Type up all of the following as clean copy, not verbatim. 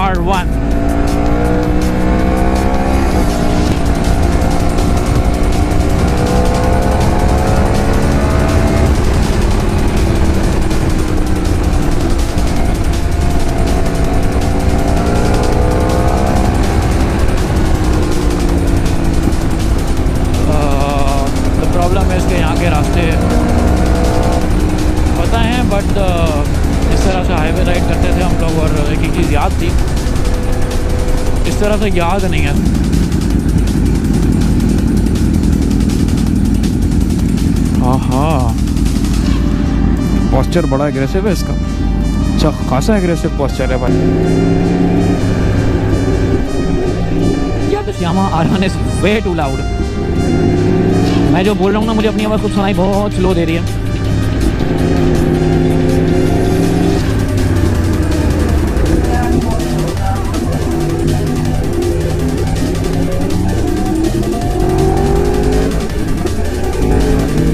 R1। Problem है इसके यहाँ के रास्ते पता हैं, बट इस तरह से हाईवे राइड करते थे हम लोग, और एक चीज़ याद थी, इस तरह से याद नहीं है। हाँ, पोस्चर बड़ा एग्रेसिव है इसका, अच्छा खासा एग्रेसिव पोस्चर है भाई। Yeah this Yamaha R1 is way too loud. मैं जो बोल रहा हूँ ना, मुझे अपनी आवाज़ को सुनाई बहुत स्लो दे रही है।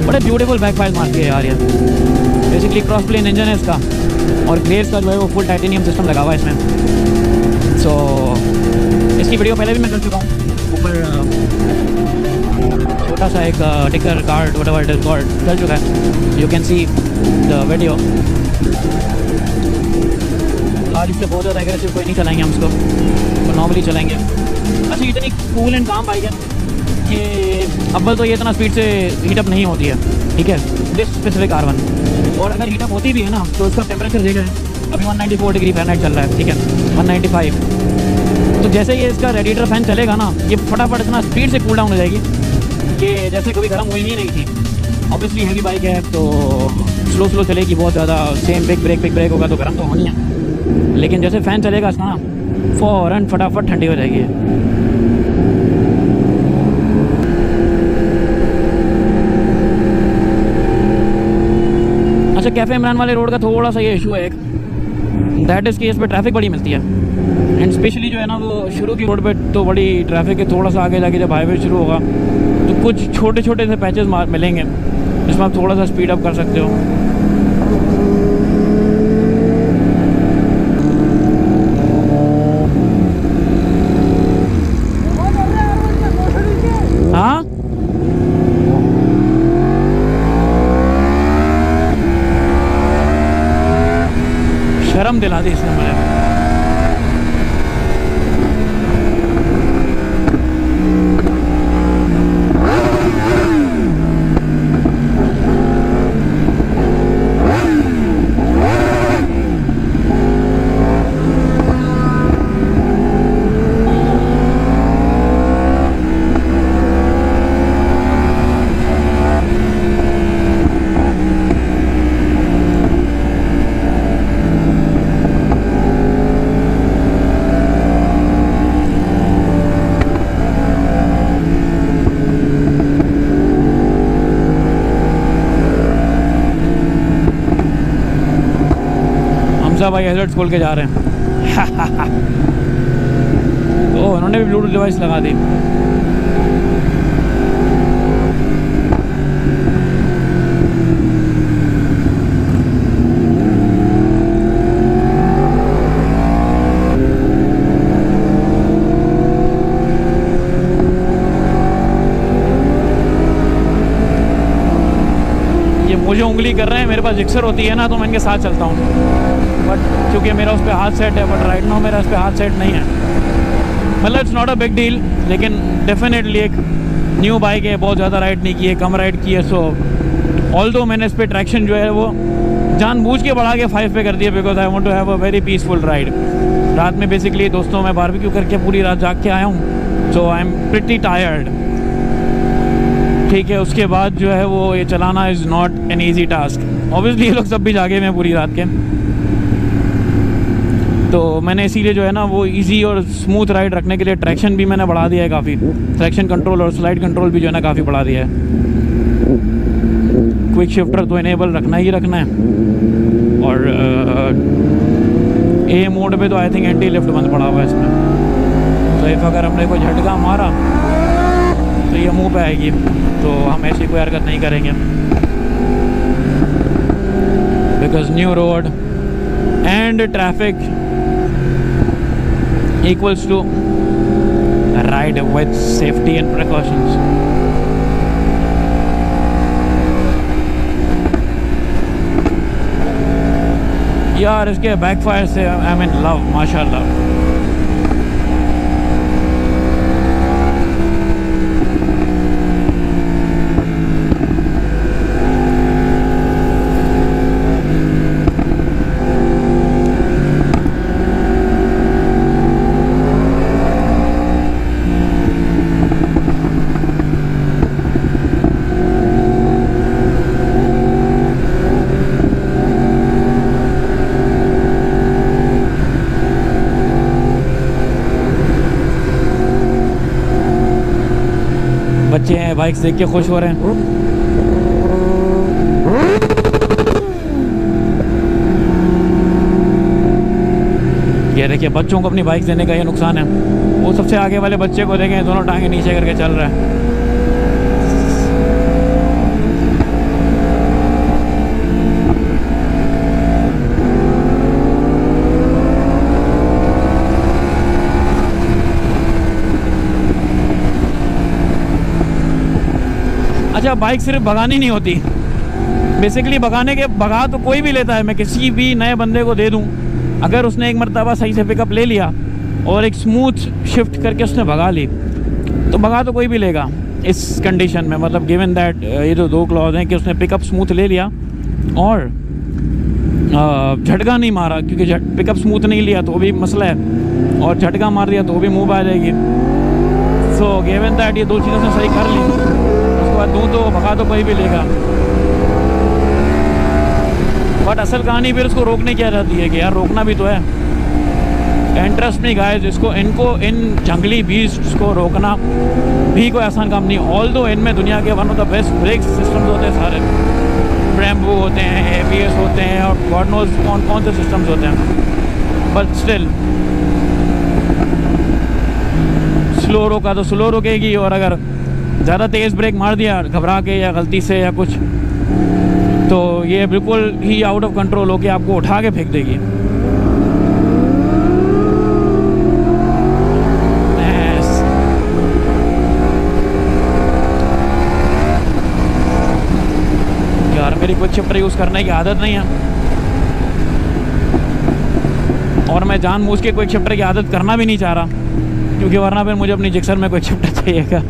बड़े ब्यूटीफुल बैकफायर मारती है यार ये। बेसिकली क्रॉस प्लेन इंजन है इसका, और ग्लेयर्स का जो है वो फुल टाइटेनियम सिस्टम लगा हुआ है इसमें। सो इसकी वीडियो पहले भी मैं कर चुका हूँ। ऊपर छोटा सा एक टिकर card whatever it is called चल चुका है, you can see the video. आज इससे बहुत ज़्यादा एग्रेसिव कोई नहीं चलाएंगे हम इसको, तो नॉर्मली चलाएंगे। अच्छा, इतनी कूल एंड काम बाइक है कि अव्वल तो ये इतना स्पीड से हीटअप नहीं होती है, ठीक है, दिस स्पेसिफिक R1। और अगर हीटअप होती भी है ना, तो इसका टेम्परेचर देखा है अभी 194 डिग्री फ़ारेनहाइट चल रहा है, ठीक है, 195। तो जैसे ये इसका रेडिएटर फैन चलेगा ना, ये फटाफट इतना स्पीड से कूल डाउन हो जाएगी कि जैसे कभी गर्म हुई ही नहीं थी। ऑब्वियसली हैवी बाइक है तो स्लो चलेगी बहुत ज़्यादा। सेम बिग ब्रेक होगा तो गर्म तो होनी है, लेकिन जैसे फ़ैन चलेगा इसका ना, फ़ौरन फटाफट ठंडी हो जाएगी। अच्छा, कैफ़े इमरान वाले रोड का थोड़ा सा ये इशू है एक, दैट इज़ कि इस पर ट्रैफिक बड़ी मिलती है, एंड स्पेशली जो है ना वो शुरू की रोड पे तो बड़ी ट्रैफिक है। थोड़ा सा आगे जाके जब हाईवे शुरू होगा तो कुछ छोटे से पैचेस मिलेंगे जिसमें आप थोड़ा सा स्पीड अप कर सकते हो। हाँ, शर्म दिला दी इसने मुझे। भाई हेडसेट खोल के जा रहे हैं। तो उन्होंने भी ब्लूटूथ डिवाइस लगा दी। ये मुझे उंगली कर रहे हैं, मेरे पास जिक्सर होती है ना तो मैं इनके साथ चलता हूँ, बट क्योंकि मेरा उस पर हाथ सेट है, बट राइट नाउ मेरा उस पर हाथ सेट नहीं है। मतलब it's not a big deal, लेकिन डेफिनेटली एक न्यू बाइक है, बहुत ज़्यादा राइड नहीं की है, कम राइड की है। सो ऑल्दो मैंने इस पर ट्रैक्शन जो है वो जानबूझ के बढ़ा के 5 पे कर दिया, because I want to have a very peaceful ride. रात में बेसिकली दोस्तों मैं बारबेक्यू करके पूरी रात जाग के आया हूँ, सो आई एम प्रिटी टायर्ड, ठीक है। उसके बाद जो है वो ये चलाना is not an easy task. Obviously ये लोग सब भी जागे हुए हैं पूरी रात के, तो मैंने इसीलिए जो है ना वो इजी और स्मूथ राइड रखने के लिए ट्रैक्शन भी मैंने बढ़ा दिया है काफ़ी। ट्रैक्शन कंट्रोल और स्लाइड कंट्रोल भी जो है ना काफ़ी बढ़ा दिया है। क्विक शिफ्टर तो इनेबल रखना ही रखना है, और ए मोड पे तो आई थिंक एंटी लिफ्ट बंद पड़ा हुआ है इसमें। तो इफ अगर हमने कोई झटका मारा तो ये मुंह पे आएगी, तो हम ऐसी कोई हरकत नहीं करेंगे, because new road and traffic equals to ride with safety and precautions. यार इसके बैकफायर से आई मीन लव माशाल्लाह। बच्चे हैं बाइक्स देख के खुश हो रहे हैं। ये देखिए बच्चों को अपनी बाइक देने का ये नुकसान है। वो सबसे आगे वाले बच्चे को देखें, दोनों टांगे नीचे करके चल रहा है। अच्छा, बाइक सिर्फ भगानी नहीं होती। बेसिकली भगा तो कोई भी लेता है। मैं किसी भी नए बंदे को दे दूं, अगर उसने एक मरतबा सही से पिकअप ले लिया और एक स्मूथ शिफ्ट करके उसने भगा ली, तो भगा तो कोई भी लेगा इस कंडीशन में। मतलब गिवन दैट ये जो दो क्लॉज हैं कि उसने पिकअप स्मूथ ले लिया और झटका नहीं मारा, क्योंकि पिकअप स्मूथ नहीं लिया तो भी मसला है, और झटका मार दिया तो भी मुँह आ जाएगी। सो गिवन दैट ये दो चीज़ें उसने सही कर ली, दूँ तो भगा तो कोई भी लेगा। बट असल कहानी फिर उसको रोकने की आ जाती है कि यार रोकना भी तो है। एंड ट्रस्ट मी गाइस, इनको इन जंगली बीस्ट्स को रोकना भी कोई आसान काम नहीं। ऑल्दो इनमें दुनिया के one of the best brake systems होते हैं सारे। ब्रेम्बो होते हैं, ABS होते हैं, और गॉड नोज कौन कौन से सिस्टम्स होते हैं। बट स्टिल स्लो रोका तो स्लो रोकेगी, और अगर ज़्यादा तेज़ ब्रेक मार दिया घबरा के या गलती से या कुछ, तो ये बिल्कुल ही आउट ऑफ कंट्रोल होके आपको उठा के फेंक देगी। यार मेरी क्विक शिफ्टर यूज़ करने की आदत नहीं है, और मैं जानबूझ के क्विक शिफ्टर की आदत करना भी नहीं चाह रहा, क्योंकि वरना फिर मुझे अपनी जिक्सर में क्विक शिफ्टर चाहिएगा।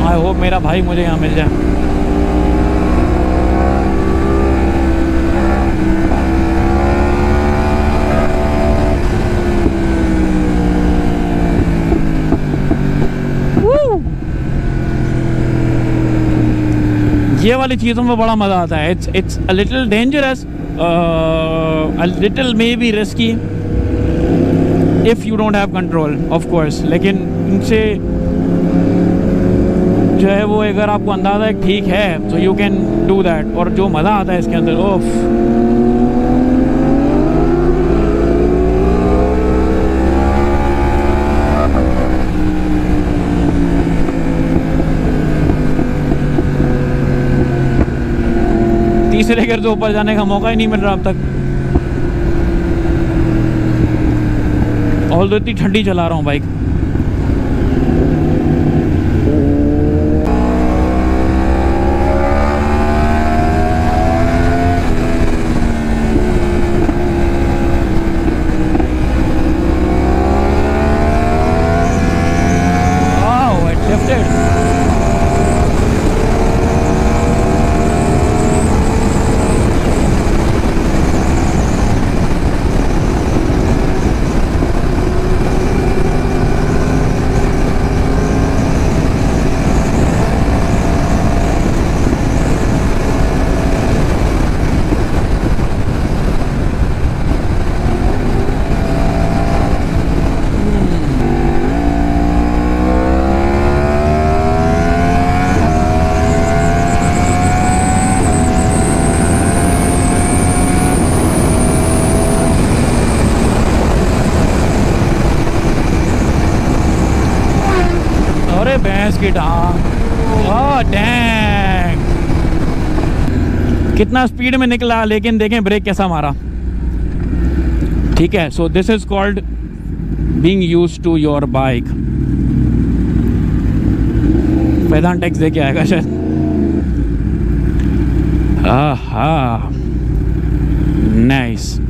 आई होप मेरा भाई मुझे यहाँ मिल जाए। ये वाली चीज़ों में बड़ा मज़ा आता है। It's a little dangerous, a little may be risky if you don't have control of course, लेकिन इनसे जो है वो अगर आपको अंदाज़ा ठीक है तो यू कैन डू दैट। और जो मज़ा आता है इसके अंदर, ओफ। तीसरे गियर से ऊपर जाने का मौका ही नहीं मिल रहा अब तक। ऑल्दो इतनी ठंडी चला रहा हूँ बाइक। स्पीड, हाँ डैंग, कितना स्पीड में निकला, लेकिन देखें ब्रेक कैसा मारा। ठीक है, so this is called being used to your bike. Faizan tax दे के आएगा शायद। आहा, नाइस।